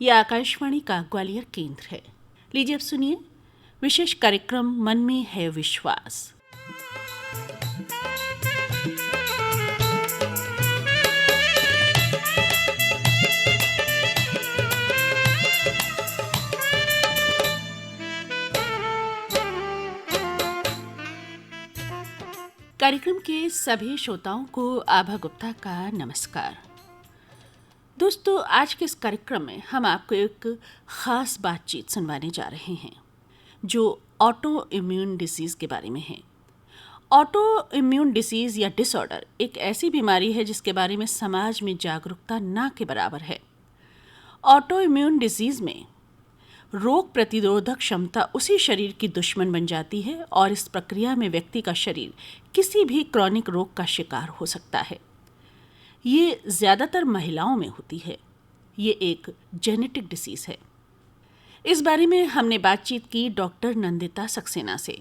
ये आकाशवाणी का ग्वालियर केंद्र है। लीजिए अब सुनिए विशेष कार्यक्रम मन में है विश्वास। कार्यक्रम के सभी श्रोताओं को आभा गुप्ता का नमस्कार। दोस्तों, आज के इस कार्यक्रम में हम आपको एक ख़ास बातचीत सुनवाने जा रहे हैं जो ऑटो इम्यून डिसीज़ के बारे में है। ऑटो इम्यून डिसीज़ या डिसऑर्डर एक ऐसी बीमारी है जिसके बारे में समाज में जागरूकता ना के बराबर है। ऑटो इम्यून डिसीज़ में रोग प्रतिरोधक क्षमता उसी शरीर की दुश्मन बन जाती है और इस प्रक्रिया में व्यक्ति का शरीर किसी भी क्रॉनिक रोग का शिकार हो सकता है। ये ज़्यादातर महिलाओं में होती है। ये एक जेनेटिक डिसीज़ है। इस बारे में हमने बातचीत की डॉक्टर नंदिता सक्सेना से।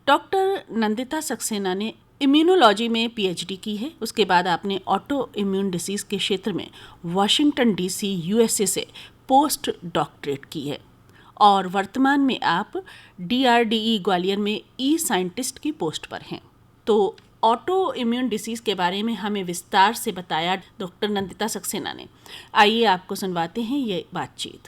डॉक्टर नंदिता सक्सेना ने इम्यूनोलॉजी में पीएचडी की है। उसके बाद आपने ऑटो इम्यून डिसीज़ के क्षेत्र में वॉशिंगटन डीसी यूएसए से पोस्ट डॉक्टरेट की है और वर्तमान में आप डीआरडीई ग्वालियर में ई साइंटिस्ट की पोस्ट पर हैं। तो ऑटो इम्यून डिसीज़ के बारे में हमें विस्तार से बताया डॉक्टर नंदिता सक्सेना ने। आइए आपको सुनवाते हैं ये बातचीत।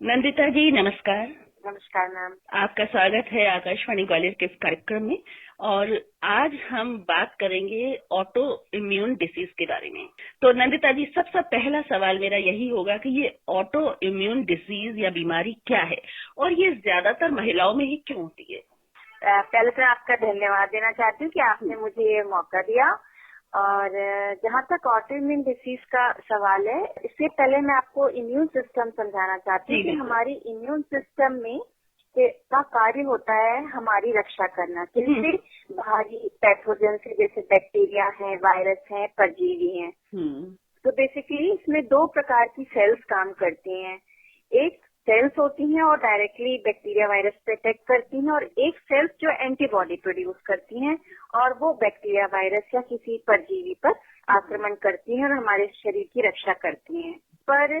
नंदिता जी नमस्कार। नमस्कार मैम। आपका स्वागत है आकाशवाणी ग्वालियर के इस कार्यक्रम में। और आज हम बात करेंगे ऑटो इम्यून डिसीज के बारे में। तो नंदिता जी, सबसे पहला सवाल मेरा यही होगा कि ये ऑटो इम्यून डिसीज या बीमारी क्या है और ये ज्यादातर महिलाओं में ही क्यों होती है? पहले तो आपका धन्यवाद देना चाहती हूँ कि आपने मुझे ये मौका दिया। और जहाँ तक ऑटो इम्यून डिसीज का सवाल है, इससे पहले मैं आपको इम्यून सिस्टम समझाना चाहती हूँ कि हमारी इम्यून सिस्टम में का कार्य होता है हमारी रक्षा करना किसी बाहरी पैथोजन से, जैसे बैक्टीरिया है, वायरस है, परजीवी हैं। तो बेसिकली इसमें दो प्रकार की सेल्स काम करती हैं। एक सेल्स होती हैं और डायरेक्टली बैक्टीरिया वायरस पे अटैक करती हैं, और एक सेल्स जो एंटीबॉडी प्रोड्यूस करती हैं और वो बैक्टीरिया वायरस या किसी परजीवी पर आक्रमण करती हैं और हमारे शरीर की रक्षा करती हैं। पर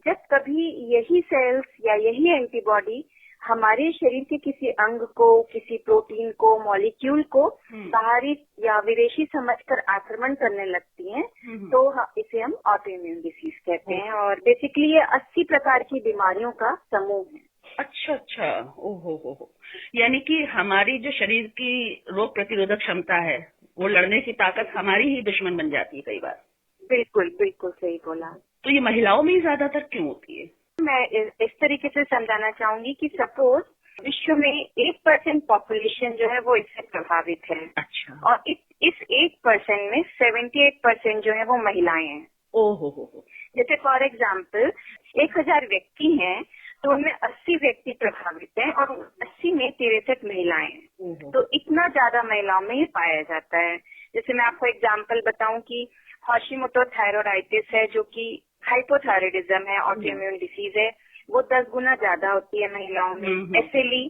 जब कभी यही सेल्स या यही एंटीबॉडी हमारे शरीर के किसी अंग को, किसी प्रोटीन को, मॉलिक्यूल को बाहरी या विदेशी समझकर आक्रमण करने लगती हैं, तो इसे हम ऑटो इम्यून डिसीज कहते हैं। और बेसिकली ये 80 प्रकार की बीमारियों का समूह है। अच्छा, ओहो। यानी कि हमारी जो शरीर की रोग प्रतिरोधक क्षमता है, वो लड़ने की ताकत हमारी ही दुश्मन बन जाती है कई बार। बिल्कुल सही बोला। तो ये महिलाओं में ही ज्यादातर क्यों होती है? मैं इस तरीके से समझाना चाहूंगी कि सपोज विश्व में 1% पॉपुलेशन जो है वो इससे प्रभावित है। अच्छा। और इस 1% में 78% जो है वो महिलाएं हैं। ओहो। जैसे फॉर एग्जाम्पल 1000 व्यक्ति हैं तो उनमें 80 व्यक्ति प्रभावित हैं और 80 में 63 महिलाएं हैं। तो इतना ज्यादा महिलाओं में ये पाया जाता है। जैसे मैं आपको एग्जाम्पल बताऊं कि हाशिमोटो थायराइडाइटिस है, जो कि हाइपोथायराइडिज्म है, ऑटो इम्यून डिसीज है, वो 10 गुना ज्यादा होती है महिलाओं में। एसएलई,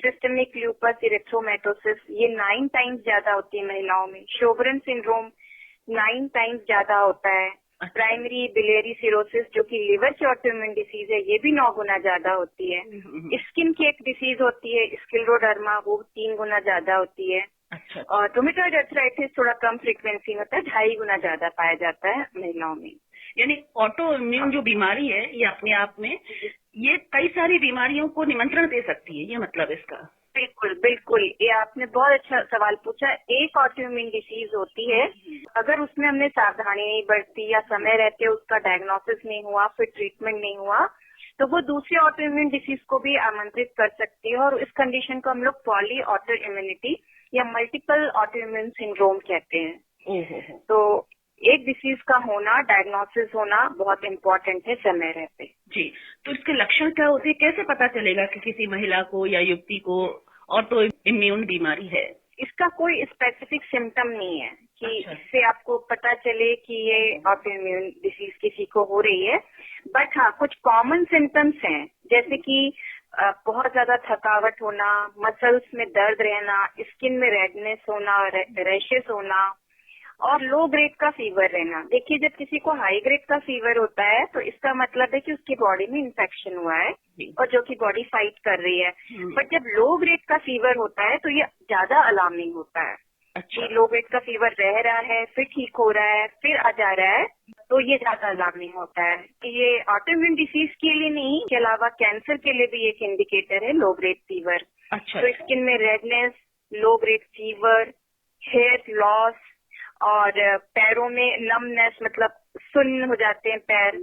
सिस्टेमिक ल्यूपस इरिथ्रोमेटोसिस, ये 9 टाइम्स ज्यादा होती है महिलाओं में। शोगरन सिंड्रोम 9 टाइम्स ज्यादा होता है। प्राइमरी बिलियरी सिरोसिस, जो कि लिवर की ऑटो इम्यून डिसीज है, ये भी 9 गुना ज्यादा होती है। स्किन की एक डिसीज होती है स्क्लेरोडर्मा, वो 3 गुना ज्यादा होती है। अच्छा। और रूमेटॉइड आर्थराइटिस थोड़ा कम फ्रीक्वेंसी में होता है, 2.5 गुना ज्यादा पाया जाता है महिलाओं में। यानी ऑटो इम्यून जो बीमारी है ये अपने आप में ये कई सारी बीमारियों को निमंत्रण दे सकती है, ये मतलब इसका? बिल्कुल, ये आपने बहुत अच्छा सवाल पूछा। एक ऑटो इम्यून डिसीज होती है, अगर उसमें हमने सावधानी नहीं बरती या समय रहते उसका डायग्नोसिस नहीं हुआ, फिर ट्रीटमेंट नहीं हुआ, तो वो दूसरे ऑटो इम्यून डिसीज को भी आमंत्रित कर सकती है। और इस कंडीशन को हम लोग पॉली ऑटो इम्यूनिटी या मल्टीपल ऑटो इम्यून सिंड्रोम कहते हैं। तो एक डिसीज का होना, डायग्नोसिस होना बहुत इम्पोर्टेंट है समय रहते। जी, तो इसके लक्षण क्या होते हैं? कैसे पता चलेगा कि किसी महिला को या युवती को ऑटो इम्यून बीमारी है? इसका कोई स्पेसिफिक सिम्टम नहीं है कि इससे आपको पता चले कि ये ऑटो इम्यून डिसीज किसी को हो रही है। बट हाँ, कुछ कॉमन सिम्टम्स हैं, जैसे कि बहुत ज्यादा थकावट होना, मसल्स में दर्द रहना, स्किन में रेडनेस होना, रैशेस होना, और लो ग्रेड का फीवर रहना। देखिए, जब किसी को हाई ग्रेड का फीवर होता है तो इसका मतलब है कि उसकी बॉडी में इन्फेक्शन हुआ है और जो कि बॉडी फाइट कर रही है। बट जब लो ग्रेड का फीवर होता है तो ये ज्यादा अलार्मिंग होता है। अच्छा। लो ग्रेड का फीवर रह रहा है, फिर ठीक हो रहा है, फिर आ जा रहा है, तो ये ज्यादा अलार्मिंग होता है। ये ऑटोइम्यून डिसीज के लिए नहीं, इसके अलावा कैंसर के लिए भी एक इंडिकेटर है लो ग्रेड फीवर। अच्छा। तो स्किन में redness, low grade fever, hair loss और पैरों में नमनेस, मतलब सुन्न हो जाते हैं पैर,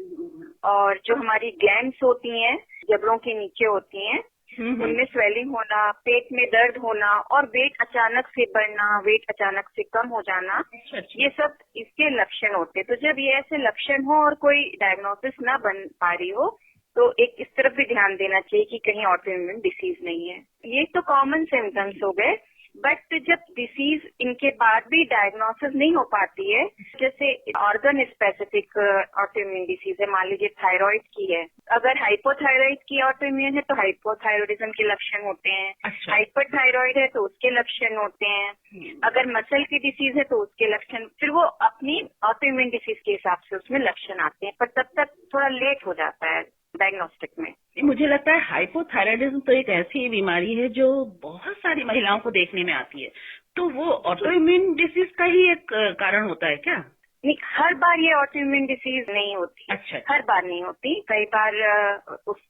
और जो हमारी ग्लैंड्स होती हैं जबड़ों के नीचे होती हैं उनमें स्वेलिंग होना, पेट में दर्द होना और वेट अचानक से बढ़ना, वेट अचानक से कम हो जाना, ये सब इसके लक्षण होते हैं। तो जब ये ऐसे लक्षण हो और कोई डायग्नोसिस ना बन पा रही हो तो एक इस तरफ भी ध्यान देना चाहिए कि कहीं ऑटोइम्यून डिसीज नहीं है। ये तो कॉमन सिम्टम्स हो गए। बट जब डिसीज इनके बाद भी डायग्नोसिस नहीं हो पाती है, जैसे ऑर्गन स्पेसिफिक ऑटोइम्यून डिसीज है, मान लीजिए थायराइड की है, अगर हाइपोथायराइड की ऑटोइम्यून है तो हाइपोथायराइडिज्म के लक्षण होते हैं। अच्छा। हाइपरथायराइड है तो उसके लक्षण होते हैं। अगर मसल की डिसीज है तो उसके लक्षण, फिर वो अपनी ऑटोइम्यून डिसीज के हिसाब से उसमें लक्षण आते हैं, पर तब तक थोड़ा लेट हो जाता है डायग्नोस्टिक में। मुझे लगता है हाइपोथायराइडिज्म तो एक ऐसी बीमारी है जो बहुत सारी महिलाओं को देखने में आती है, तो वो ऑटोइम्यून डिसीज का ही एक कारण होता है क्या? नहीं, हर बार ये ऑटोइम्यून डिसीज नहीं होती। अच्छा। हर बार नहीं होती। कई बार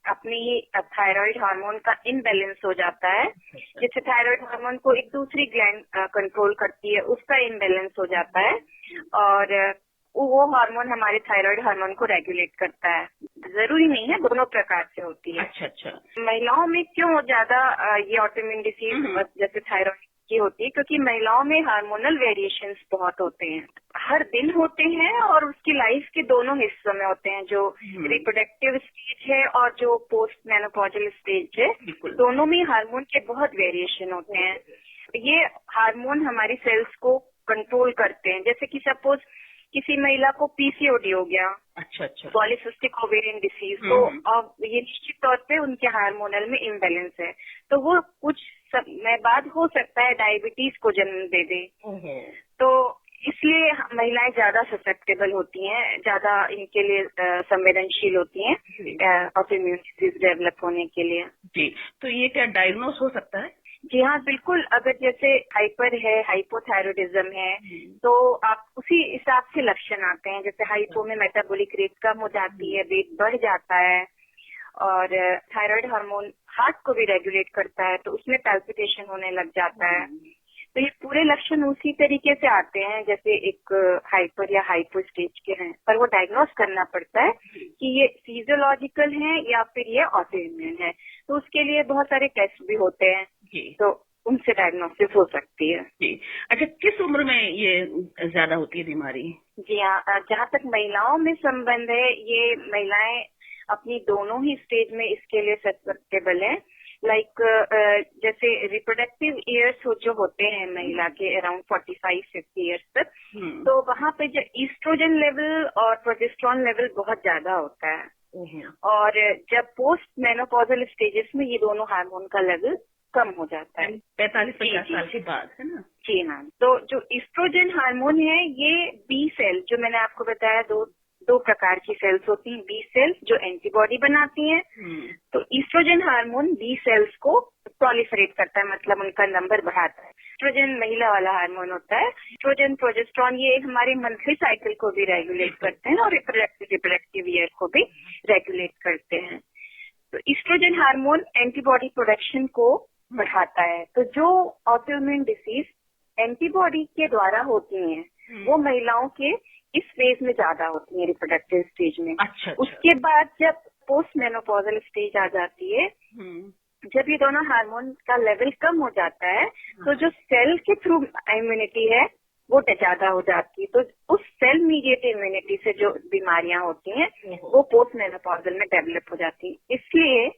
अपनी थायराइड हार्मोन का इनबैलेंस हो जाता है, जिससे थायराइड हार्मोन को एक दूसरी ग्लैंड कंट्रोल करती है, उसका इनबैलेंस हो जाता है और वो हार्मोन हमारे थायराइड हार्मोन को रेगुलेट करता है। जरूरी नहीं है, दोनों प्रकार से होती है। अच्छा अच्छा। महिलाओं में क्यों ज्यादा ये ऑटोइम्यून डिसीज जैसे थायराइड की होती है? क्योंकि महिलाओं में हार्मोनल वेरिएशंस बहुत होते हैं, हर दिन होते हैं और उसकी लाइफ के दोनों हिस्सों में होते हैं, जो रिप्रोडक्टिव स्टेज है और जो पोस्ट मेनोपॉजल स्टेज है, दोनों में हार्मोन के बहुत वेरिएशन होते हैं। ये हार्मोन हमारी सेल्स को कंट्रोल करते हैं। जैसे कि सपोज किसी महिला को पीसीओडी हो गया, अच्छा अच्छा, पॉलीसिस्टिक ओवेरियन डिसीज, तो अब ये निश्चित तौर पे उनके हार्मोनल में इम्बैलेंस है, तो वो कुछ समय बाद हो सकता है डायबिटीज को जन्म दे दे। तो इसलिए महिलाएं ज्यादा ससेप्टेबल होती हैं, ज्यादा इनके लिए संवेदनशील होती हैं ऑटोइम्यून डिसीज डेवलप होने के लिए। जी, तो ये क्या डायग्नोस हो सकता है? जी हाँ, बिल्कुल। अगर जैसे हाइपर है, हाइपोथायरॉयडिज्म है, तो आप उसी हिसाब से लक्षण आते हैं। जैसे हाइपो में मेटाबॉलिक रेट कम हो जाती है, वेट बढ़ जाता है, और थायराइड हार्मोन हार्ट को भी रेगुलेट करता है, तो उसमें पैल्पिटेशन होने लग जाता है। तो ये पूरे लक्षण उसी तरीके से आते हैं जैसे एक हाइपर या हाइपो स्टेज के हैं, पर वो डायग्नोस करना पड़ता है कि ये फिजियोलॉजिकल है या फिर ये ऑटोइम्यून है। तो उसके लिए बहुत सारे टेस्ट भी होते हैं, तो उनसे डायग्नोसिस हो सकती है। जी। अच्छा, किस उम्र में ये ज्यादा होती है बीमारी? जी हाँ, जहाँ तक महिलाओं में संबंध है, ये महिलाएं अपनी दोनों ही स्टेज में इसके लिए सस्पेक्टेबल है। लाइक जैसे रिप्रोडक्टिव ईयर्स जो होते हैं महिला के अराउंड 45-50 ईयर्स तक, तो वहाँ पे जो ईस्ट्रोजन लेवल और प्रोजेस्टेरॉन लेवल बहुत ज्यादा होता है, और जब पोस्ट मेनोपॉजल स्टेजेस में ये दोनों हार्मोन का लेवल कम हो जाता है 45-50 साल के बाद, है ना? जी हाँ। तो जो ईस्ट्रोजन हार्मोन है, ये बी सेल, जो मैंने आपको बताया, दो प्रकार की सेल्स होती हैं। बी सेल्स जो एंटीबॉडी बनाती हैं, तो ईस्ट्रोजन हार्मोन बी सेल्स को प्रोलिफरेट करता है, मतलब उनका नंबर बढ़ाता है। ईस्ट्रोजन महिला वाला हार्मोन होता है। ईस्ट्रोजन, प्रोजेस्टेरॉन ये हमारे मंथली साइकिल को भी रेगुलेट करते हैं और रिप्रोडक्टिव ईयर को भी रेगुलेट करते हैं। तो ईस्ट्रोजन हार्मोन एंटीबॉडी प्रोडक्शन को बढ़ाता है। तो जो ऑटोइम्यून डिसीज एंटीबॉडी के द्वारा होती हैं, वो महिलाओं के इस फेज में ज्यादा होती है, रिप्रोडक्टिव स्टेज में। अच्छा। उसके बाद जब पोस्ट मेनोपॉजल स्टेज आ जाती है, जब ये दोनों हार्मोन का लेवल कम हो जाता है, तो जो सेल के थ्रू इम्यूनिटी है वो ज्यादा हो जाती है। तो उस सेल मीडिएटेड इम्यूनिटी से जो बीमारियां होती हैं वो पोस्ट मेनोपॉजल में डेवलप हो जाती है। इसलिए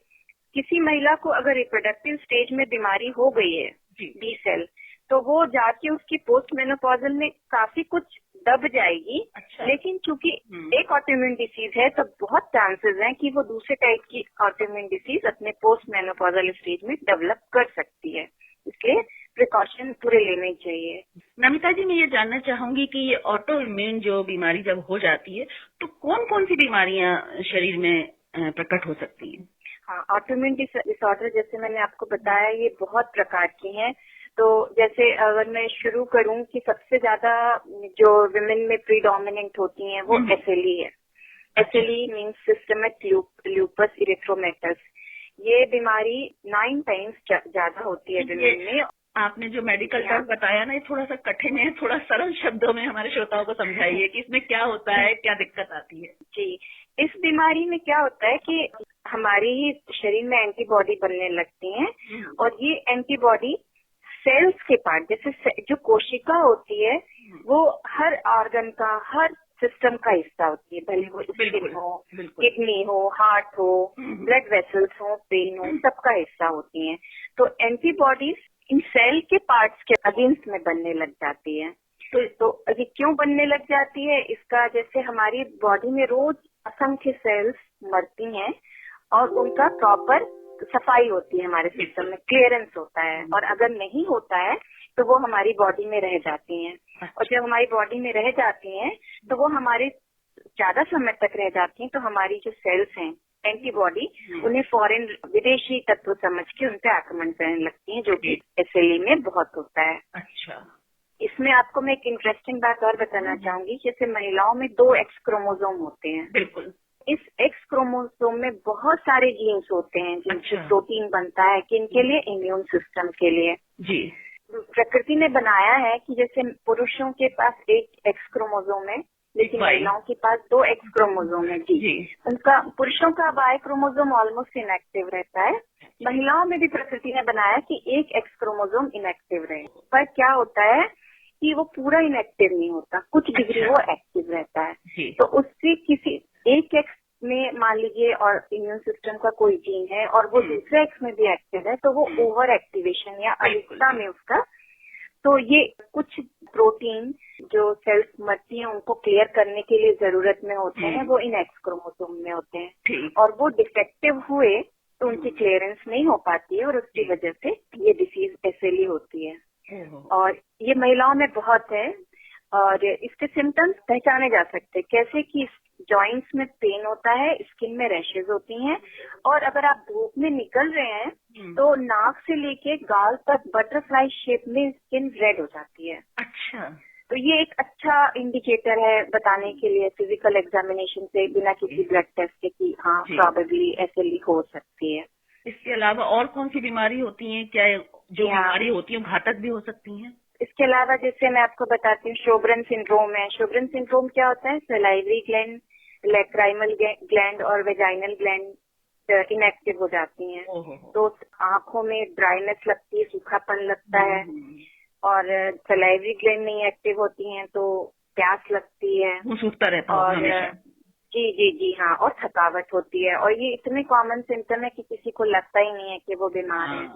किसी महिला को अगर रिप्रोडक्टिव स्टेज में बीमारी हो गई है बी सेल, तो वो जाके उसकी पोस्ट मेनोपॉजल में काफी कुछ दब जाएगी। अच्छा। लेकिन चूंकि एक ऑटोइम्यून डिसीज है, तो बहुत चांसेस हैं कि वो दूसरे टाइप की ऑटोइम्यून डिसीज अपने पोस्ट मेनोपॉजल स्टेज में डेवलप कर सकती है। इसलिए प्रिकॉशन पूरे लेने चाहिए। नमिता जी, मैं ये जानना चाहूंगी कि ये ऑटो इम्यून जो बीमारी जब हो जाती है तो कौन कौन सी बीमारियां शरीर में प्रकट हो सकती हैं? हाँ, ऑटोइम्यून डिसऑर्डर जैसे मैंने आपको बताया ये बहुत प्रकार की हैं। तो जैसे अगर मैं शुरू करूं कि सबसे ज्यादा जो विमेन में प्रीडोमिनेंट होती हैं वो एसएलई है। SLE means systemic lupus erythematosus. ये बीमारी 9 टाइम्स ज्यादा होती है विमेन में। आपने जो मेडिकल टर्म बताया ना, ये थोड़ा सा कठिन है, थोड़ा सरल शब्दों में हमारे श्रोताओं को समझाइए कि इसमें क्या होता है, क्या दिक्कत आती है। जी, इस बीमारी में क्या होता है कि हमारी ही शरीर में एंटीबॉडी बनने लगती हैं और ये एंटीबॉडी सेल्स के पार्ट, जैसे जो कोशिका होती है वो हर ऑर्गन का, हर सिस्टम का हिस्सा होती है, भले वो स्किन हो, किडनी हो, हार्ट हो, ब्लड वेसल्स हो, ब्रेन हो, सबका हिस्सा होती हैं। तो एंटीबॉडीज इन सेल के पार्ट्स के अगेंस्ट में बनने लग जाती है। तो ये क्यों बनने लग जाती है, इसका जैसे हमारी बॉडी में रोज असंख्य सेल्स मरती हैं और उनका प्रॉपर सफाई होती है, हमारे सिस्टम में क्लियरेंस होता है, और अगर नहीं होता है तो वो हमारी बॉडी में रह जाती हैं। और जब हमारी बॉडी में रह जाती हैं तो वो हमारे ज्यादा समय तक रह जाती हैं, तो हमारी जो सेल्स हैं एंटीबॉडी उन्हें फॉरेन विदेशी तत्व समझ के उन पे आक्रमण करने लगती हैं, जो कि एसएलई में बहुत होता है। अच्छा, इसमें आपको मैं एक इंटरेस्टिंग बात और बताना चाहूंगी। जैसे महिलाओं में 2 एक्स क्रोमोसोम होते हैं। बिल्कुल। इस एक्स क्रोमोसोम में बहुत सारे जीन्स होते हैं जिनसे प्रोटीन बनता है, किनके लिए, इम्यून सिस्टम के लिए। जी। प्रकृति ने बनाया है कि जैसे पुरुषों के पास 1 एक्स क्रोमोसोम है, लेकिन महिलाओं के पास 2 एक्स क्रोमोसोम है। जी। उनका पुरुषों का वाई क्रोमोसोम ऑलमोस्ट इनएक्टिव रहता है। महिलाओं में भी प्रकृति ने बनाया कि 1 एक्स क्रोमोसोम इनएक्टिव रहे, पर क्या होता है कि वो पूरा इनएक्टिव नहीं होता, कुछ डिग्री वो एक्टिव रहता है। तो उससे किसी एक एक्स में मान लीजिए और इम्यून सिस्टम का कोई जीन है और वो दूसरे एक्स में भी एक्टिव है, तो वो ओवर एक्टिवेशन या अधिकता में उसका, तो ये कुछ प्रोटीन जो सेल्स मरती हैं उनको क्लियर करने के लिए जरूरत में होते हैं, वो इन एक्स क्रोमोसोम में होते हैं, और वो डिफेक्टिव हुए तो उनकी क्लियरेंस नहीं हो पाती है और उसकी वजह से ये डिसीज एसएलई होती है। और ये महिलाओं में बहुत है और इसके सिम्टम्स पहचाने जा सकते हैं, कैसे कि जॉइंट्स में पेन होता है, स्किन में रैशेज होती हैं, और अगर आप धूप में निकल रहे हैं तो नाक से लेके गाल तक बटरफ्लाई शेप में स्किन रेड हो जाती है। अच्छा, तो ये एक अच्छा इंडिकेटर है बताने के लिए फिजिकल एग्जामिनेशन से, बिना किसी ब्लड टेस्ट के, कि हाँ प्रॉबेबली एसएलई हो सकती है। इसके अलावा और कौन सी बीमारी होती है, क्या जो बीमारी होती है घातक भी हो सकती है? इसके अलावा जैसे मैं आपको बताती हूँ, शोब्रन सिंड्रोम है। शोब्रन सिंड्रोम क्या होता है, सलाइवरी ग्लैंड, लैक्राइमल ग्लैंड और वेजाइनल ग्लैंड इनएक्टिव हो जाती हैं। तो आंखों में ड्राइनेस लगती है, सूखापन लगता है, और सलाइवरी ग्लैंड नहीं एक्टिव होती हैं तो प्यास लगती है, सूखता रहता है, और जी जी जी हाँ, और थकावट होती है। और ये इतने कॉमन सिम्टम है कि किसी को लगता ही नहीं है कि वो बीमार है।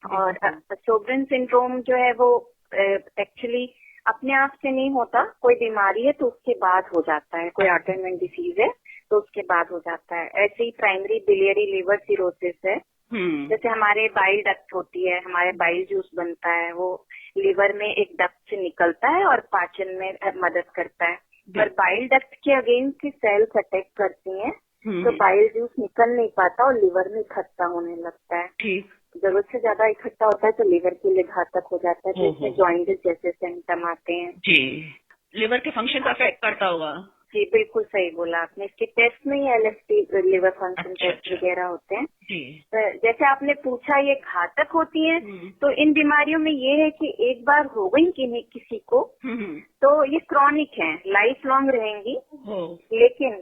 और शोब्रन सिंड्रोम जो है वो एक्चुअली अपने आप से नहीं होता, कोई बीमारी है तो उसके बाद हो जाता है, कोई ऑटोइम्यून डिसीज है तो उसके बाद हो जाता है। ऐसे ही प्राइमरी बिलियरी लिवर सिरोसिस है। जैसे हमारे बाइल डक्ट होती है, हमारे बाइल जूस बनता है, वो लिवर में एक डक्ट से निकलता है और पाचन में मदद करता है। पर बाइल डक्ट के अगेंस्ट सेल्स अटैक करती हैं, तो बाइल जूस निकल नहीं पाता और लिवर में इकट्ठा होने लगता है। ठीक, जरूरत से ज्यादा इकट्ठा होता है तो लिवर के लिए घातक हो जाता है, तो इसमें जॉइंटिस जैसे सिम्टम आते हैं। जी, लिवर के फंक्शन का अफेक्ट करता होगा। जी बिल्कुल सही बोला आपने। इसके टेस्ट में ही एलएफटी लिवर फंक्शन टेस्ट वगैरह होते हैं। तो जैसे आपने पूछा ये घातक होती हैं, तो इन बीमारियों में ये है कि एक बार हो गई किसी को तो ये क्रॉनिक है, लाइफ लॉन्ग रहेंगी। लेकिन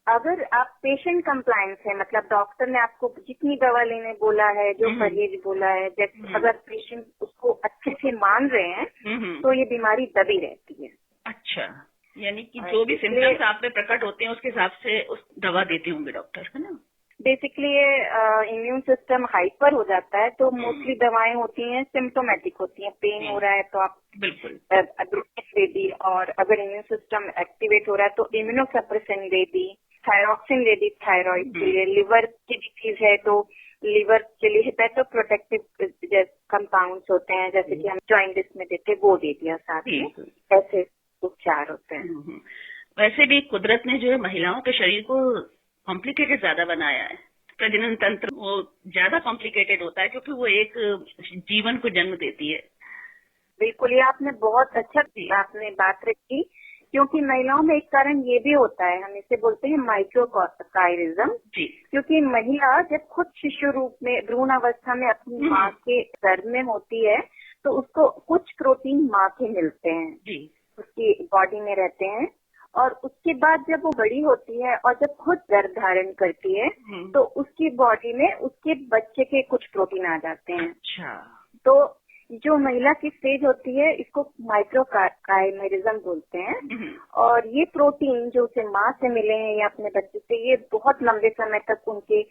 अगर आप पेशेंट कंप्लायंस है, मतलब डॉक्टर ने आपको जितनी दवा लेने बोला है, जो परहेज बोला है, जैसे अगर पेशेंट उसको अच्छे से मान रहे हैं तो ये बीमारी दबी रहती है। अच्छा, यानी कि जो भी सिम्टम्स आप में प्रकट होते हैं उसके हिसाब से उस दवा देते होंगे डॉक्टर, है ना? बेसिकली ये इम्यून सिस्टम हाइपर हो जाता है तो मोस्टली दवाएं होती हैं सिम्टोमेटिक होती हैं। पेन हो रहा है तो आप बिल्कुल दे दी, और अगर इम्यून सिस्टम एक्टिवेट हो रहा है तो इम्यूनोसप्रेसन दे दी, थायरॉक्सिन दे दी थायराइड के लिए, लिवर की डिसीज है तो लिवर के लिए है तो प्रोटेक्टिव कंपाउंड्स होते हैं, जैसे कि हम जॉइंटिस में देते हैं, वो दे दिया साथ में। ऐसे उपचार होते हैं। वैसे भी कुदरत ने जो है महिलाओं के शरीर को कॉम्प्लिकेटेड ज्यादा बनाया है। प्रजनन तंत्र वो ज्यादा कॉम्प्लिकेटेड होता है क्योंकि वो एक जीवन को जन्म देती है। बिल्कुल, ये आपने बहुत अच्छा आपने बात रखी, क्योंकि महिलाओं में एक कारण ये भी होता है, हम इसे बोलते हैं माइक्रोकायरिज्म, क्योंकि महिला जब खुद शिशु रूप में भ्रूण अवस्था में अपनी माँ के गर्भ में होती है तो उसको कुछ प्रोटीन माँ के मिलते हैं, उसकी बॉडी में रहते हैं, और उसके बाद जब वो बड़ी होती है और जब खुद गर्भ धारण करती है तो उसकी बॉडी में उसके बच्चे के कुछ प्रोटीन आ जाते हैं। अच्छा। तो जो महिला की स्टेज होती है इसको माइक्रोकाइमेरिज्म बोलते हैं, और ये प्रोटीन जो उसे माँ से मिले हैं या अपने बच्चे से, ये बहुत लंबे समय तक उनके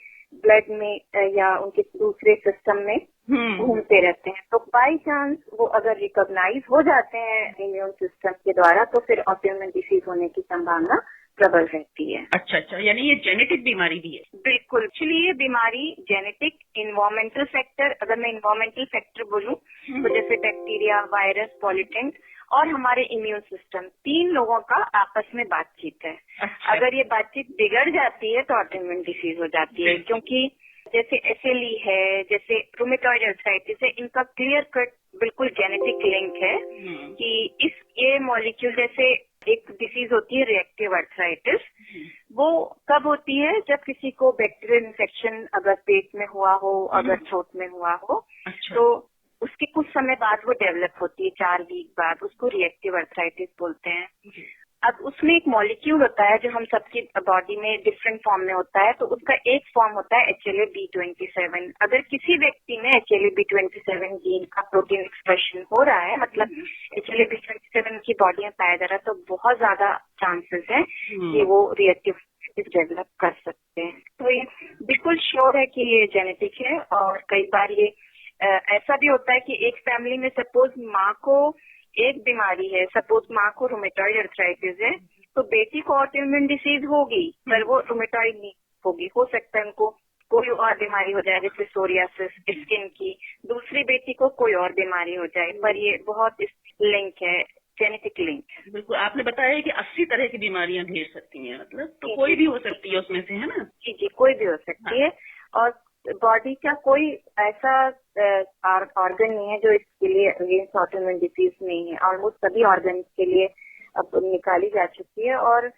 ब्लड में या उनके दूसरे सिस्टम में घूमते रहते हैं। तो बाई चांस वो अगर रिकॉग्नाइज हो जाते हैं इम्यून सिस्टम के द्वारा तो फिर ऑटोइम्यून डिसीज होने की संभावना प्रबल रहती है। अच्छा, यानी ये जेनेटिक बीमारी भी है? बिल्कुल, एक्चुअली ये बीमारी जेनेटिक, इन्वायरमेंटल फैक्टर, अगर मैं इन्वायरमेंटल फैक्टर बोलूं तो जैसे बैक्टीरिया, वायरस, पॉल्यूटेंट और हमारे इम्यून सिस्टम, 3 लोगों का आपस में बातचीत है। अच्छा। अगर ये बातचीत बिगड़ जाती है तो ऑटोइम्यून डिसीज हो जाती है, क्योंकि जैसे SLE है, जैसे रूमेटॉइड आर्थराइटिस है, इनका क्लियर कट बिल्कुल जेनेटिक लिंक है कि ये मॉलिक्यूल, जैसे एक डिसीज होती है रिएक्टिव आर्थराइटिस, वो कब होती है जब किसी को बैक्टीरियल इन्फेक्शन अगर पेट में हुआ हो, अगर थ्रोट में हुआ हो, तो उसके कुछ समय बाद वो डेवलप होती है, 4 वीक बाद, उसको रिएक्टिव आर्थराइटिस बोलते हैं। अब उसमें एक मॉलिक्यूल होता है जो हम सबकी बॉडी में डिफरेंट फॉर्म में होता है, तो उसका एक फॉर्म होता है HLA-B27। अगर किसी व्यक्ति में HLA-B27 जीन का प्रोटीन एक्सप्रेशन हो रहा है, मतलब HLA-B27 की बॉडी में पाया जा रहा है, तो बहुत ज्यादा चांसेस है कि वो रिएक्टिव डेवलप कर सकते हैं। तो ये बिल्कुल श्योर है कि ये जेनेटिक है, और कई बार ये ऐसा भी होता है कि एक फैमिली में सपोज माँ को एक बीमारी है, सपोज माँ को रूमेटॉइड आर्थराइटिस है, तो बेटी को ऑटोइम्यून डिसीज होगी पर वो रूमेटॉइड नहीं होगी, हो सकता है उनको कोई और बीमारी हो जाए, जैसे सोरियासिस स्किन की, दूसरी बेटी को कोई और बीमारी हो जाए, पर ये बहुत लिंक है, जेनेटिक लिंक। बिल्कुल, आपने बताया कि 80 तरह की बीमारियां घेर सकती हैं, मतलब तो कोई भी हो सकती है उसमें से, है ना? जी, कोई भी हो सकती है, और बॉडी का कोई ऐसा ऑर्गन नहीं है जो इसके लिए अगेंस्ट ऑटोइम्यून डिसीज नहीं है, और वो सभी ऑर्गन के लिए अब निकाली जा चुकी है, और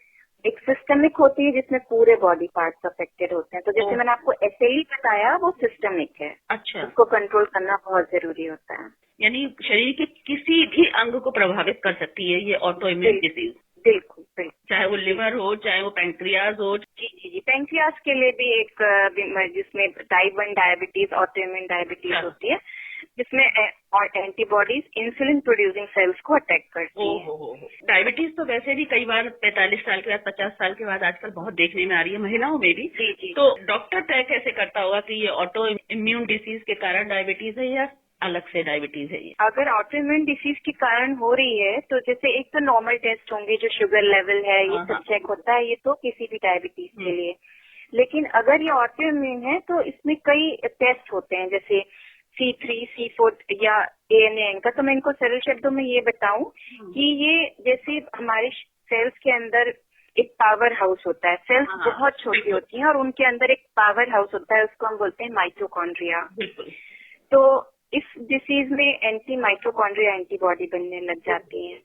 एक सिस्टमिक होती है जिसमें पूरे बॉडी पार्ट्स अफेक्टेड होते हैं। तो जैसे मैंने आपको SLE बताया, वो सिस्टमिक है। अच्छा। उसको कंट्रोल करना बहुत जरूरी होता है। यानी शरीर के किसी भी अंग को प्रभावित कर सकती है ये ऑटोइम्यून डिसीज? बिल्कुल, चाहे वो लिवर हो, चाहे वो पैंक्रियाज हो। जी, पैंक्रियाज के लिए भी एक जिसमें टाइप 1 डायबिटीज, ऑटोइम्यून डायबिटीज होती है, जिसमें एंटीबॉडीज इंसुलिन प्रोड्यूसिंग सेल्स को अटैक करती है। डायबिटीज तो वैसे भी कई बार 45 साल के बाद, 50 साल के बाद आजकल बहुत देखने में आ रही है महिलाओं में भी। जी। तो डॉक्टर तय कैसे करता होगा कि ये ऑटो इम्यून डिसीज के कारण डायबिटीज है या अलग से डायबिटीज है? ये अगर ऑटोइम्यून डिसीज के कारण हो रही है तो जैसे एक तो नॉर्मल टेस्ट होंगे, जो शुगर लेवल है ये सब चेक होता है, ये तो किसी भी डायबिटीज के लिए। लेकिन अगर ये ऑटोइम्यून है तो इसमें कई टेस्ट होते हैं, जैसे C3, C4 या ANA का। तो मैं इनको सरल शब्दों में ये बताऊं कि ये जैसे हमारे सेल्स के अंदर एक पावर हाउस होता है, सेल्स बहुत छोटी होती हैं और उनके अंदर एक पावर हाउस होता है, उसको हम बोलते हैं माइटोकॉन्ड्रिया। तो इस डिसीज में एंटी माइटोकॉन्ड्रिया एंटीबॉडी बनने लग जाती है,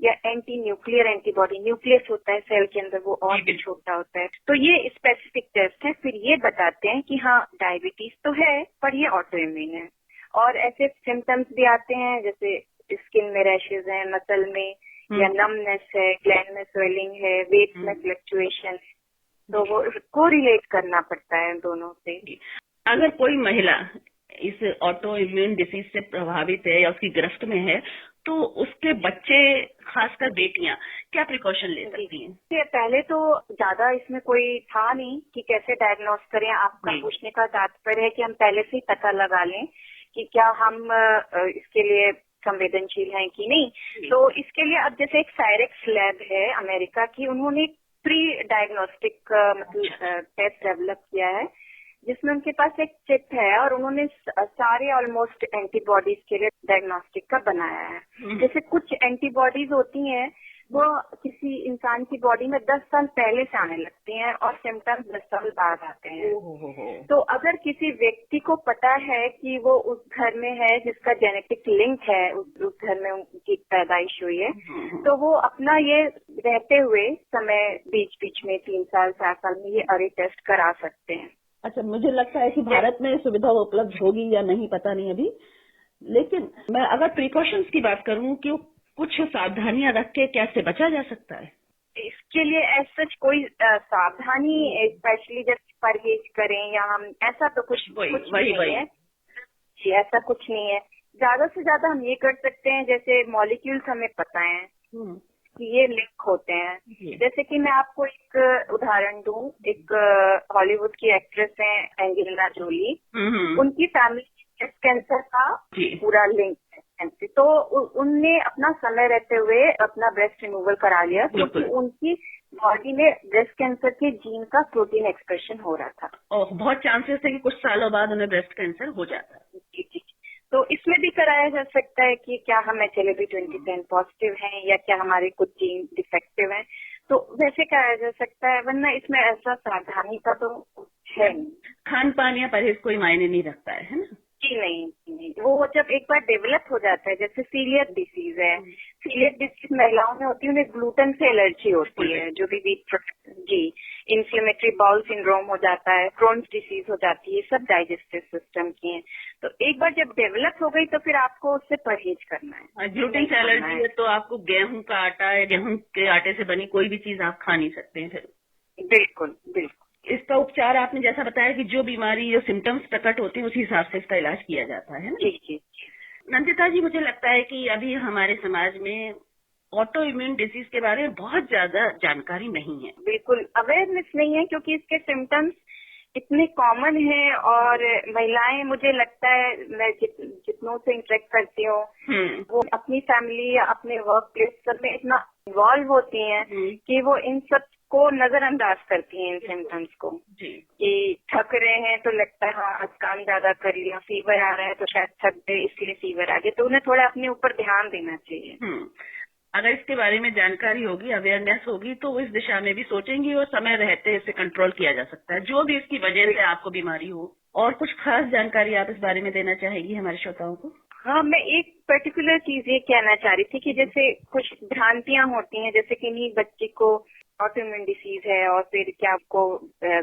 या एंटी न्यूक्लियर एंटीबॉडी, न्यूक्लियस होता है सेल के अंदर, वो और भी छोटा होता है। तो ये स्पेसिफिक टेस्ट है, फिर ये बताते हैं कि हाँ डायबिटीज तो है पर ये ऑटोइम्यून है। और ऐसे सिम्टम्स भी आते हैं, जैसे स्किन में रैशेज है, मसल में, या नमनेस है, ग्लैंड में स्वेलिंग है, वेट में फ्लक्चुएशन, तो वो को रिलेट करना पड़ता है दोनों से। अगर कोई महिला इस ऑटो इम्यून डिसीज से प्रभावित है या उसकी गिरफ्त में है, तो उसके बच्चे, खासकर बेटियां, क्या प्रिकॉशन ले सकती हैं? पहले तो ज्यादा इसमें कोई था नहीं कि कैसे डायग्नोस करें। आपका पूछने का तात्पर्य है कि हम पहले से ही पता लगा लें कि क्या हम इसके लिए संवेदनशील हैं कि नहीं। तो इसके लिए अब जैसे एक साइरेक्स लैब है अमेरिका की, उन्होंने प्री डायग्नोस्टिक मतलब टेस्ट डेवलप किया है, जिसमें उनके पास एक चिप है और उन्होंने सारे ऑलमोस्ट एंटीबॉडीज के लिए डायग्नोस्टिक का बनाया है। जैसे कुछ एंटीबॉडीज होती हैं वो किसी इंसान की बॉडी में 10 साल पहले से आने लगती हैं और सिम्टम्स 10 साल बाद आते हैं। तो अगर किसी व्यक्ति को पता है कि वो उस घर में है जिसका जेनेटिक लिंक है, उस घर में उनकी पैदाइश हुई है, तो वो अपना ये रहते हुए समय बीच बीच में 3 साल 4 साल में ये अरे टेस्ट करा सकते हैं। अच्छा, मुझे लगता है कि भारत में सुविधा उपलब्ध होगी या नहीं पता नहीं अभी, लेकिन मैं अगर प्रिकॉशंस की बात करूं कि कुछ सावधानियां रख के कैसे बचा जा सकता है? इसके लिए ऐसा कोई सावधानी स्पेशली जब परहेज करें या हम ऐसा तो कुछ नहीं है जी, ऐसा कुछ नहीं है। ज्यादा से ज्यादा हम ये कर सकते हैं, जैसे मॉलिक्यूल्स हमें पता है कि ये लिंक होते हैं। जैसे कि मैं आपको एक उदाहरण दूं, एक हॉलीवुड की एक्ट्रेस है एंजेलिना जोली, उनकी फैमिली ब्रेस्ट कैंसर का पूरा लिंक है। तो उनने अपना समय रहते हुए अपना ब्रेस्ट रिमूवल करा लिया क्योंकि उनकी बॉडी में ब्रेस्ट कैंसर के जीन का प्रोटीन एक्सप्रेशन हो रहा था। बहुत चांसेस है कि कुछ सालों बाद उन्हें ब्रेस्ट कैंसर हो जाता है। जी। तो इसमें भी कराया जा सकता है कि क्या हम HLA-B20 पॉजिटिव हैं या क्या हमारे कुछ जीन डिफेक्टिव हैं, तो वैसे कराया जा सकता है। वरना इसमें ऐसा सावधानी का तो है नहीं। खान पान या परहेज कोई मायने नहीं रखता है ना? जी नहीं, वो जब एक बार डेवलप हो जाता है, जैसे सीलियक डिसीज है, सीलियक डिसीज महिलाओं में होती है, उन्हें ग्लूटेन से एलर्जी होती है, जो भी व्हीट जी, इन्फ्लेमेटरी बाउल सिंड्रोम हो जाता है, क्रोन्स डिसीज हो जाती है, सब डाइजेस्टिव सिस्टम की है। तो एक बार जब डेवलप हो गई तो फिर आपको उससे परहेज करना है। ग्लूटेन से एलर्जी है तो आपको गेहूं का आटा या गेहूं के आटे से बनी कोई भी चीज आप खा नहीं सकते हैं फिर? बिल्कुल। इसका उपचार आपने जैसा बताया कि जो बीमारी, जो सिम्टम्स प्रकट होते हैं उसी हिसाब से इसका इलाज किया जाता है ना? जी। नंदिता जी, मुझे लगता है कि अभी हमारे समाज में ऑटो इम्यून डिजीज के बारे में बहुत ज्यादा जानकारी नहीं है। बिल्कुल अवेयरनेस नहीं है क्योंकि इसके सिम्टम्स इतने कॉमन हैं और महिलाएं, मुझे लगता है मैं जितनों से इंटरेक्ट करती हूँ वो अपनी फैमिली या अपने वर्क प्लेस सब में इतना इन्वॉल्व होती हैं कि वो इन सब को नजरअंदाज करती हैं, इन सिम्टम्स को कि थक रहे हैं तो लगता है हाँ आज काम ज्यादा कर लिया, फीवर आ रहा है तो शायद थक गए इसलिए फीवर आ गया, तो उन्हें थोड़ा अपने ऊपर ध्यान देना चाहिए। अगर इसके बारे में जानकारी होगी, अवेयरनेस होगी तो वो इस दिशा में भी सोचेंगी और समय रहते इसे कंट्रोल किया जा सकता है, जो भी इसकी वजह से आपको बीमारी हो। और कुछ खास जानकारी आप इस बारे में देना चाहेगी हमारे श्रोताओं को? हाँ, मैं एक पर्टिकुलर चीज ये कहना चाह रही थी कि जैसे कुछ भ्रांतियां होती हैं, जैसे कि नहीं बच्चे को ऑटो इम्यून डिसीज है और फिर क्या आपको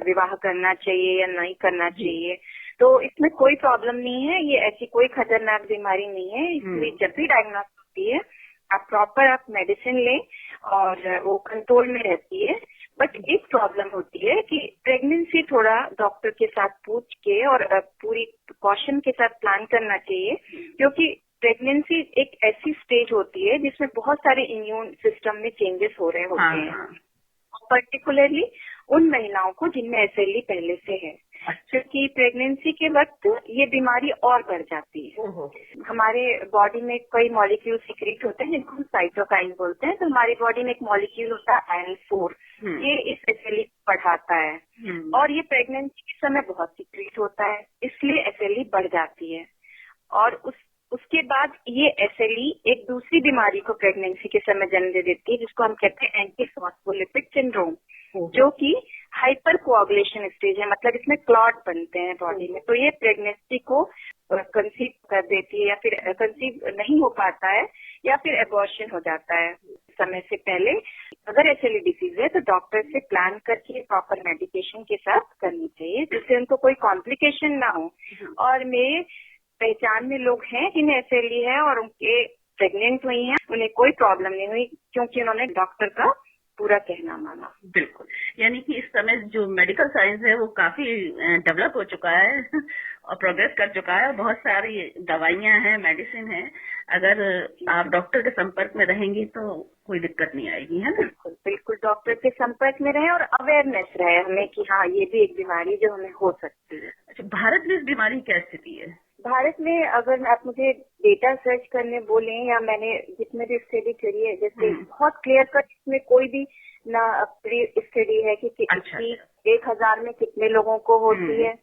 विवाह करना चाहिए या नहीं करना चाहिए, तो इसमें कोई प्रॉब्लम नहीं है। ये ऐसी कोई खतरनाक बीमारी नहीं है। इसलिए जब भी डायग्नोस होती है आप मेडिसिन लें और वो कंट्रोल में रहती है। बट एक प्रॉब्लम होती है कि प्रेगनेंसी थोड़ा डॉक्टर के साथ पूछ के और पूरी प्रिकॉशन के साथ प्लान करना चाहिए, क्योंकि प्रेगनेंसी एक ऐसी स्टेज होती है जिसमें बहुत सारे इम्यून सिस्टम में चेंजेस हो रहे होते हैं, पर्टिकुलरली उन महिलाओं को जिनमें SLE पहले से है, क्योंकि प्रेगनेंसी के वक्त ये बीमारी और बढ़ जाती है। हमारे बॉडी में कई मॉलिक्यूल सीक्रेट होते हैं जिनको हम साइटोकाइन बोलते हैं, तो हमारी बॉडी में एक मॉलिक्यूल होता है IL-4, ये इस SLE बढ़ाता है और ये प्रेगनेंसी के समय बहुत सीक्रेट होता है, इसलिए SLE बढ़ जाती है। और उसके बाद ये SLE एक दूसरी बीमारी को प्रेगनेंसी के समय जन्म दे देती है, जिसको हम कहते हैं एंटीफॉस्फोलिपिड सिंड्रोम, जो कि हाइपर कोआगुलेशन स्टेज है, मतलब इसमें क्लॉट बनते हैं बॉडी में। तो ये प्रेगनेंसी को कंसीव कर देती है या फिर कंसीव नहीं हो पाता है या फिर एबॉर्शन हो जाता है समय से पहले। अगर SLE डिसीज है तो डॉक्टर से प्लान करके प्रॉपर मेडिकेशन के साथ करनी चाहिए, जिससे उनको कोई कॉम्प्लिकेशन ना हो। और मेरे पहचान में लोग हैं जिन्हें SLE है और उनके प्रेग्नेंट हुई हैं, उन्हें कोई प्रॉब्लम नहीं हुई क्योंकि उन्होंने डॉक्टर का पूरा कहना माना। बिल्कुल, यानी कि इस समय जो मेडिकल साइंस है वो काफी डेवलप हो चुका है और प्रोग्रेस कर चुका है। बहुत सारी दवाइयां हैं, मेडिसिन है। अगर आप डॉक्टर के संपर्क में रहेंगी तो कोई दिक्कत नहीं आएगी, है ना? बिल्कुल डॉक्टर के संपर्क में रहे और अवेयरनेस रहे हमें कि हाँ ये भी एक बीमारी जो हमें हो सकती है। अच्छा, भारत में इस बीमारी की क्या स्थिति है? भारत में अगर आप मुझे डेटा सर्च करने बोलें या मैंने जितने भी स्टडी करी है, जैसे बहुत क्लियर कट इसमें कोई भी ना स्टडी है कि 1000 में कितने लोगों को होती है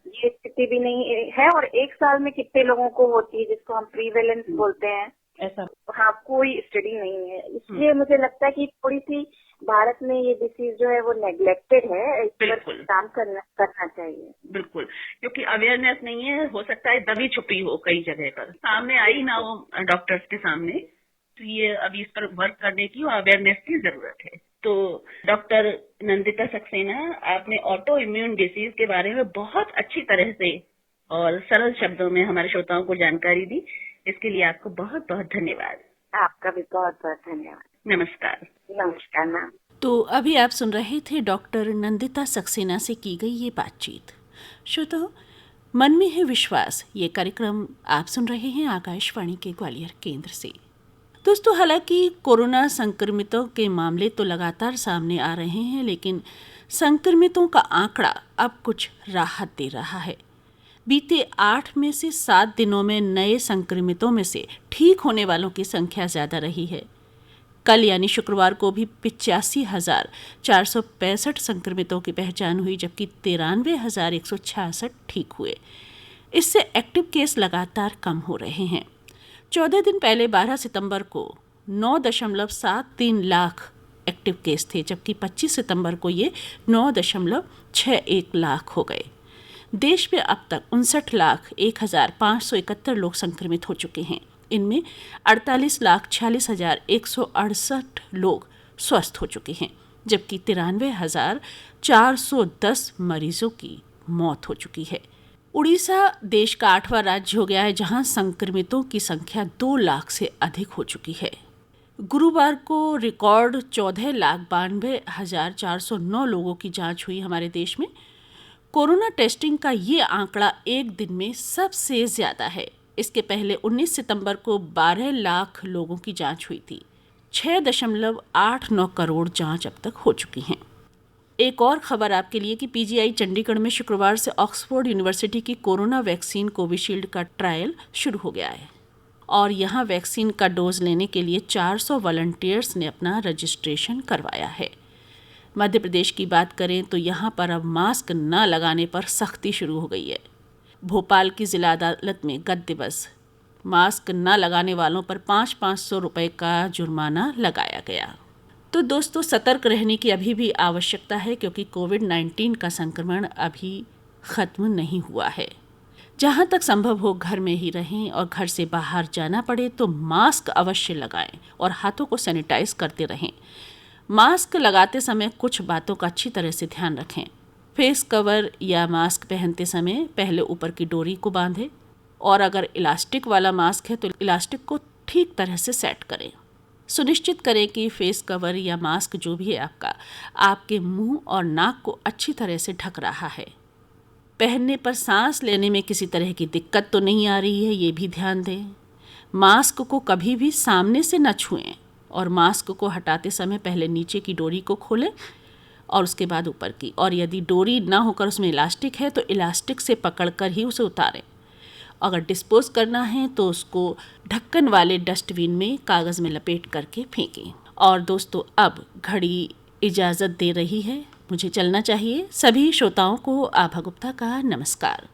ये स्थिति भी नहीं है। और एक साल में कितने लोगों को होती है, जिसको हम प्रीवेलेंस बोलते हैं, ऐसा हाँ कोई स्टडी नहीं है। इसलिए मुझे लगता है कि थोड़ी सी भारत में ये डिसीज जो है वो नेग्लेक्टेड है, इस पर काम करना चाहिए। बिल्कुल, क्योंकि अवेयरनेस नहीं है, हो सकता है दबी छुपी हो कई जगह पर, सामने आई ना हो डॉक्टर्स के सामने। तो ये अभी इस पर वर्क करने की और अवेयरनेस की जरूरत है। तो डॉक्टर नंदिता सक्सेना, आपने ऑटो इम्यून डिसीज के बारे में बहुत अच्छी तरह से और सरल शब्दों में हमारे श्रोताओं को जानकारी दी। इसके लिए आपको बहुत बहुत धन्यवाद। आपका भी बहुत बहुत धन्यवाद। नमस्कार। नमस्कार मैम। तो अभी आप सुन रहे थे डॉक्टर नंदिता सक्सेना से की गई ये बातचीत। श्रोताओ, मन में है विश्वास, ये कार्यक्रम आप सुन रहे हैं आकाशवाणी के ग्वालियर केंद्र से। दोस्तों, हालांकि कोरोना संक्रमितों के मामले तो लगातार सामने आ रहे हैं, लेकिन संक्रमितों का आंकड़ा अब कुछ राहत दे रहा है। बीते 8 में से 7 दिनों में नए संक्रमितों में से ठीक होने वालों की संख्या ज्यादा रही है। कल यानी शुक्रवार को भी 85,465 संक्रमितों की पहचान हुई, जबकि 93,166 ठीक हुए। इससे एक्टिव केस लगातार कम हो रहे हैं। 14 दिन पहले 12 सितंबर को 9.73 लाख एक्टिव केस थे, जबकि 25 सितंबर को ये 9.61 लाख हो गए। देश में अब तक 59,01,571 लोग संक्रमित हो चुके हैं। इनमें 48,46,168 लोग स्वस्थ हो चुके हैं, जबकि 93,410 मरीजों की मौत हो चुकी है। उड़ीसा देश का 8वां राज्य हो गया है जहां संक्रमितों की संख्या 2 लाख से अधिक हो चुकी है। गुरुवार को रिकॉर्ड 14,92,409 लोगों की जांच हुई हमारे देश में। कोरोना टेस्टिंग का ये आंकड़ा एक दिन में सबसे ज्यादा है। इसके पहले 19 सितंबर को 12 लाख लोगों की जांच हुई थी। 6.89 करोड़ जांच अब तक हो चुकी हैं। एक और खबर आपके लिए कि पीजीआई चंडीगढ़ में शुक्रवार से ऑक्सफोर्ड यूनिवर्सिटी की कोरोना वैक्सीन कोविशील्ड का ट्रायल शुरू हो गया है और यहाँ वैक्सीन का डोज लेने के लिए 400 वॉलंटियर्स ने अपना रजिस्ट्रेशन करवाया है। मध्य प्रदेश की बात करें तो यहाँ पर अब मास्क न लगाने पर सख्ती शुरू हो गई है। भोपाल की जिला अदालत में गत दिवस मास्क न लगाने वालों पर 500 रुपये का जुर्माना लगाया गया। तो दोस्तों, सतर्क रहने की अभी भी आवश्यकता है, क्योंकि कोविड-19 का संक्रमण अभी खत्म नहीं हुआ है। जहाँ तक संभव हो घर में ही रहें और घर से बाहर जाना पड़े तो मास्क अवश्य लगाएं और हाथों को सैनिटाइज करते रहें। मास्क लगाते समय कुछ बातों का अच्छी तरह से ध्यान रखें। फेस कवर या मास्क पहनते समय पहले ऊपर की डोरी को बांधें और अगर इलास्टिक वाला मास्क है तो इलास्टिक को ठीक तरह से सेट करें। सुनिश्चित करें कि फेस कवर या मास्क जो भी है आपका, आपके मुंह और नाक को अच्छी तरह से ढक रहा है। पहनने पर सांस लेने में किसी तरह की दिक्कत तो नहीं आ रही है, ये भी ध्यान दें। मास्क को कभी भी सामने से न छुएं और मास्क को हटाते समय पहले नीचे की डोरी को खोलें और उसके बाद ऊपर की, और यदि डोरी ना होकर उसमें इलास्टिक है तो इलास्टिक से पकड़कर ही उसे उतारें। अगर डिस्पोज करना है तो उसको ढक्कन वाले डस्टबिन में कागज़ में लपेट करके फेंकें। और दोस्तों, अब घड़ी इजाज़त दे रही है, मुझे चलना चाहिए। सभी श्रोताओं को आभा गुप्ता का नमस्कार।